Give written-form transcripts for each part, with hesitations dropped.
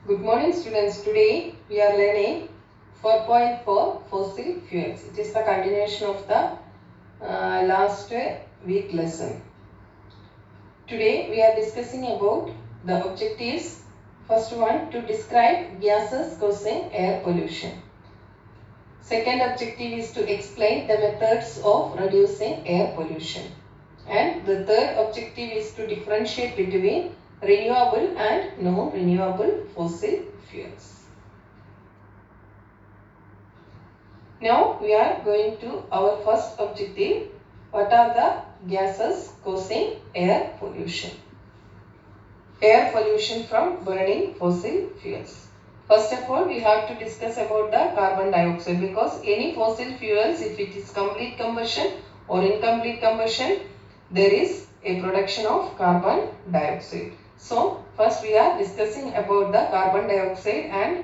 Good morning students. Today we are learning 4.4 fossil fuels. It is the continuation of the last week lesson. Today we are discussing about the objectives. First one, to describe gases causing air pollution. Second objective is to explain the methods of reducing air pollution. And the third objective is to differentiate between renewable and non-renewable fossil fuels. Now we are going to our first objective. What are the gases causing air pollution? Air pollution from burning fossil fuels. First of all, we have to discuss about the carbon dioxide, because any fossil fuels, if it is complete combustion or incomplete combustion, there is a production of carbon dioxide. So first we are discussing about the carbon dioxide and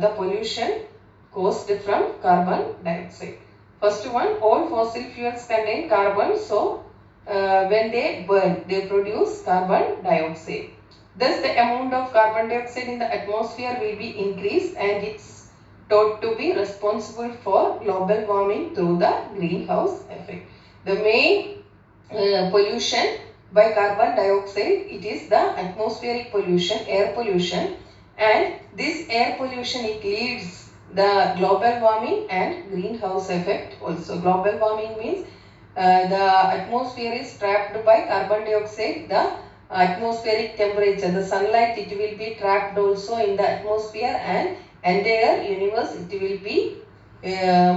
the pollution caused from carbon dioxide. First one, all fossil fuels contain carbon, so when they burn, they produce carbon dioxide. Thus, the amount of carbon dioxide in the atmosphere will be increased, and it's thought to be responsible for global warming through the greenhouse effect. The main pollution by carbon dioxide, it is the atmospheric pollution, air pollution, and this air pollution, it leads the global warming and greenhouse effect also. Global warming means the atmosphere is trapped by carbon dioxide. The atmospheric temperature, the sunlight, it will be trapped also in the atmosphere, and entire universe, it will be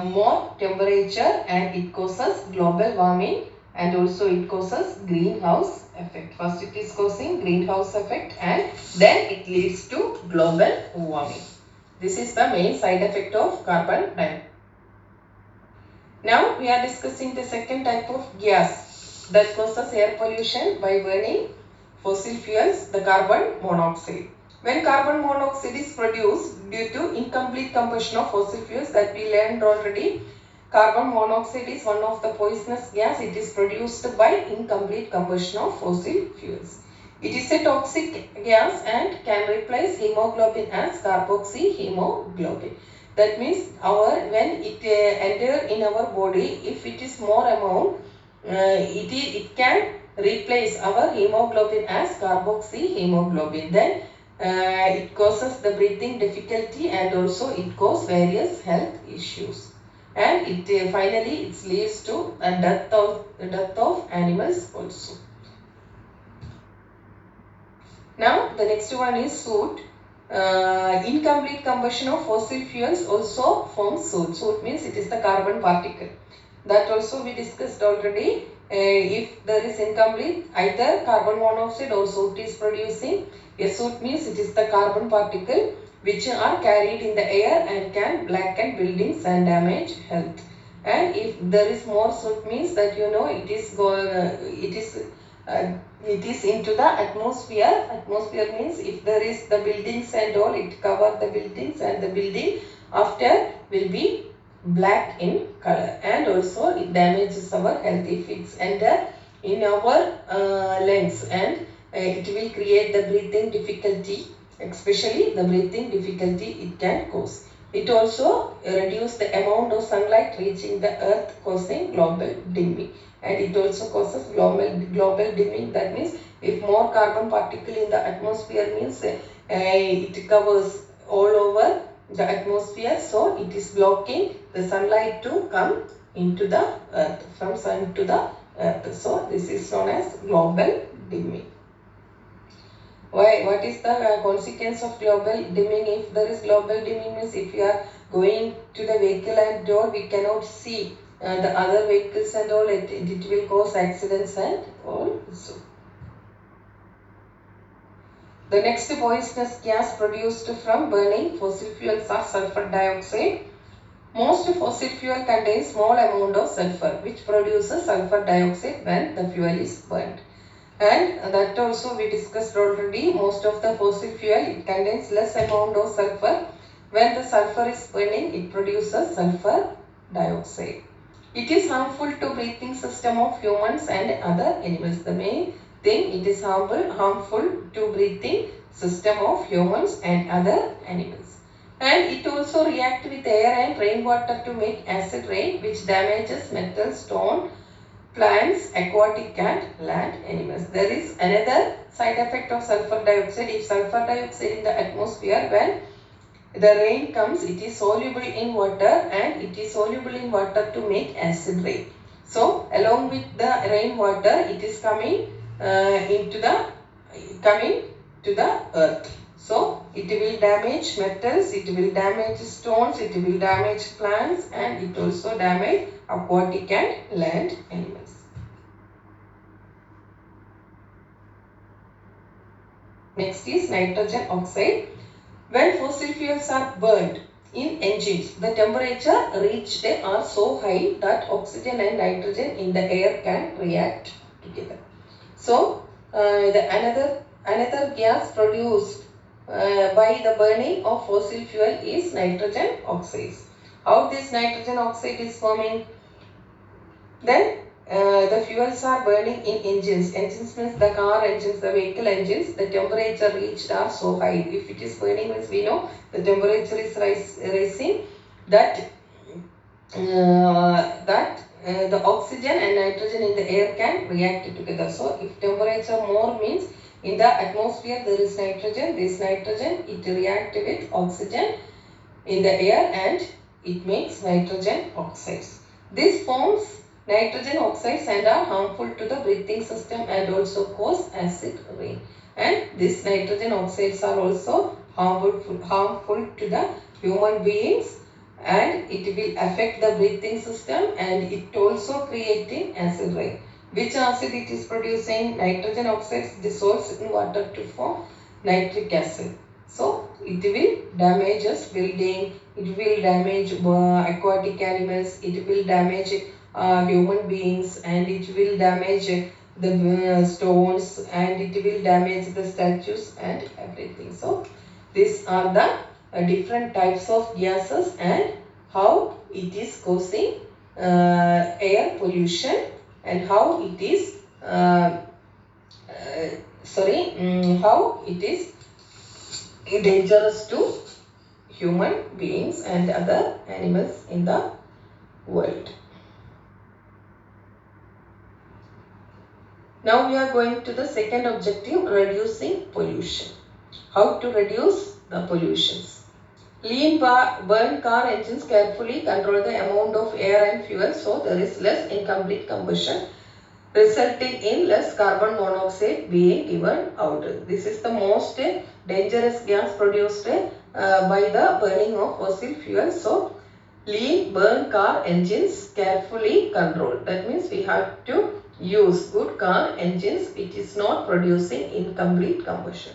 more temperature, and it causes global warming, and also it causes greenhouse effect. First it is causing greenhouse effect, and then it leads to global warming. This is the main side effect of carbon dioxide. Now we are discussing the second type of gas that causes air pollution by burning fossil fuels, the carbon monoxide. When carbon monoxide is produced due to incomplete combustion of fossil fuels, that we learned already, carbon monoxide is one of the poisonous gas. It is produced by incomplete combustion of fossil fuels. It is a toxic gas and can replace hemoglobin as carboxyhemoglobin. That means when it enter in our body, if it is more amount, it can replace our hemoglobin as carboxyhemoglobin. Then it causes the breathing difficulty, and also it causes various health issues. And it finally it leads to a death of animals also. Now the next one is soot. Incomplete combustion of fossil fuels also forms soot. Soot means it is the carbon particle. That also we discussed already. If there is incomplete, either carbon monoxide or soot is producing. A soot means it is the carbon particle which are carried in the air and can blacken buildings and damage health. And if there is more soot, means that it is into the atmosphere. Atmosphere means if there is the buildings and all, it cover the buildings, and the building after will be black in color, and also it damages our health if it's enter in our lungs, and it will create the breathing difficulty, especially the breathing difficulty it can cause. It also reduces the amount of sunlight reaching the earth, causing global dimming. And it also causes global dimming. That means if more carbon particle in the atmosphere, means it covers all over the atmosphere, so it is blocking the sunlight to come into the earth, from sun to the earth. So this is known as global dimming. What is the consequence of global dimming? If there is global dimming, means if you are going to the vehicle and all, we cannot see the other vehicles and all, it will cause accidents and all. So the next poisonous gas produced from burning fossil fuels are sulfur dioxide. Most fossil fuel contains small amount of sulfur, which produces sulfur dioxide when the fuel is burnt. And that also we discussed already. Most of the fossil fuel, it contains less amount of sulfur. When the sulfur is burning, it produces sulfur dioxide. It is harmful to breathing system of humans and other animals. The main thing, it is harmful to breathing system of humans and other animals. And it also reacts with air and rainwater to make acid rain, which damages metal, stone, plants, aquatic and land animals. There is another side effect of sulfur dioxide. If sulfur dioxide in the atmosphere, when the rain comes, it is soluble in water and it is soluble in water to make acid rain. So along with the rainwater, it is coming to the earth. So it will damage metals, it will damage stones, it will damage plants, and it also damage aquatic and land animals. Next is nitrogen oxide. When fossil fuels are burned in engines, the temperature reached are so high that oxygen and nitrogen in the air can react together. So, another gas produced by the burning of fossil fuel is nitrogen oxides. How this nitrogen oxide is forming? Then the fuels are burning in engines. Engines means the car engines, the vehicle engines. The temperature reached are so high. If it is burning means we know the temperature is rising. That the oxygen and nitrogen in the air can react together. So if temperature more means in the atmosphere there is nitrogen. This nitrogen it reacts with oxygen in the air and it makes nitrogen oxides. This forms nitrogen oxides and are harmful to the breathing system and also cause acid rain. And these nitrogen oxides are also harmful to the human beings, and it will affect the breathing system and it also creating acid rain. Which acid it is producing? Nitrogen oxides dissolves in water to form nitric acid. So it will damage us building, it will damage aquatic animals, it will damage human beings, and it will damage the stones, and it will damage the statues and everything. So these are the different types of gases and how it is causing air pollution and how it is how it is dangerous to human beings and other animals in the world. Now we are going to the second objective, reducing pollution. How to reduce the pollutions? Lean burn car engines carefully control the amount of air and fuel so there is less incomplete combustion, resulting in less carbon monoxide being given out. This is the most dangerous gas produced by the burning of fossil fuels. So, lean burn car engines carefully controlled. That means we have to use good car engines which is not producing incomplete combustion.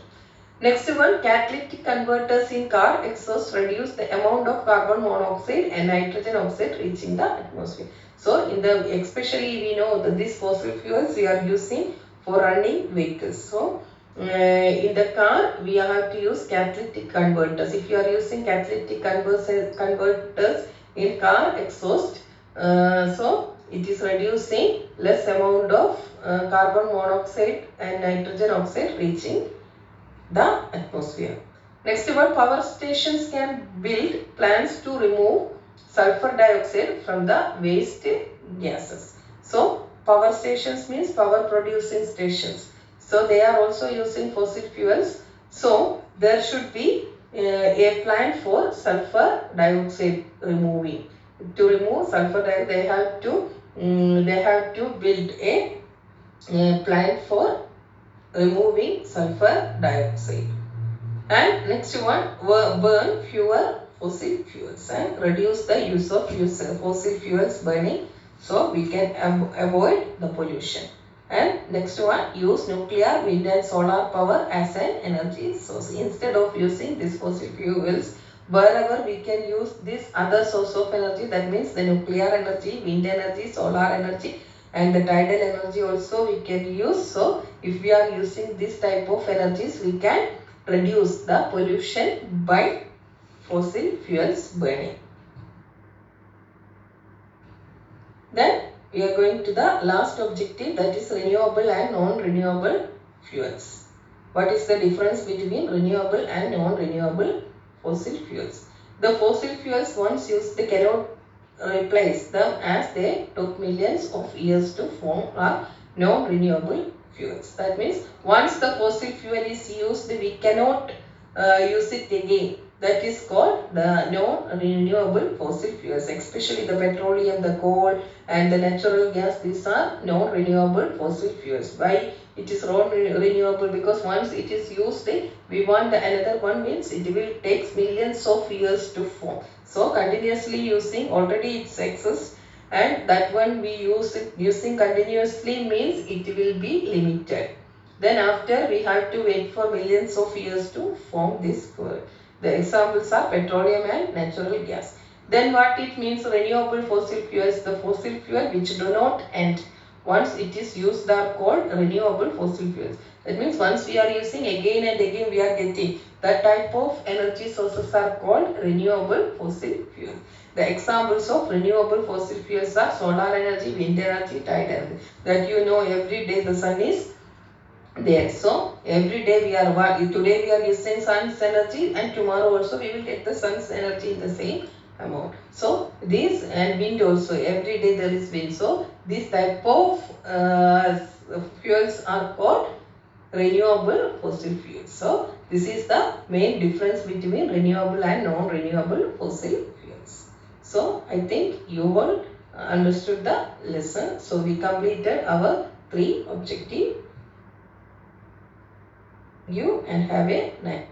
Next one, catalytic converters in car exhaust reduce the amount of carbon monoxide and nitrogen oxide reaching the atmosphere. So, especially we know that these fossil fuels we are using for running vehicles. So, in the car we have to use catalytic converters. If you are using catalytic converters in car exhaust, so it is reducing less amount of carbon monoxide and nitrogen oxide reaching the atmosphere. Next one, power stations can build plants to remove sulfur dioxide from the waste gases. So, power stations means power producing stations. So, they are also using fossil fuels. So, there should be a plant for sulfur dioxide removing. To remove sulfur dioxide, they have to build a plant for removing sulfur dioxide. And next one, burn fewer fossil fuels and reduce the use of fossil fuels burning so we can avoid the pollution. And next one, use nuclear, wind and solar power as an energy source. Instead of using these fossil fuels, wherever we can use this other source of energy, that means the nuclear energy, wind energy, solar energy, and the tidal energy also we can use. So if we are using this type of energies, we can reduce the pollution by fossil fuels burning. Then we are going to the last objective, that is renewable and non-renewable fuels. What is the difference between renewable and non-renewable fossil fuels? The fossil fuels once used cannot replace them as they took millions of years to form are non-renewable fuels. That means once the fossil fuel is used, we cannot use it again. That is called the non-renewable fossil fuels, especially the petroleum, the coal and the natural gas. These are non-renewable fossil fuels. Why it is non-renewable? Because once it is used, we want another one, means it will take millions of years to form. So continuously using, already it exists, and that one we use it using continuously means it will be limited. Then after we have to wait for millions of years to form this fuel. The examples are petroleum and natural gas. Then what it means renewable fossil fuels, the fossil fuel which do not end. Once it is used are called renewable fossil fuels. That means once we are using, again and again we are getting. That type of energy sources are called renewable fossil fuel. The examples of renewable fossil fuels are solar energy, wind energy, tide energy. That you know, every day the sun is there. So every day today we are using sun's energy, and tomorrow also we will get the sun's energy in the same amount. So this, and wind also, every day there is wind. So this type of fuels are called renewable fossil fuels. So this is the main difference between renewable and non-renewable fossil fuels. So I think you all understood the lesson. So we completed our 3 objectives. You and have a nice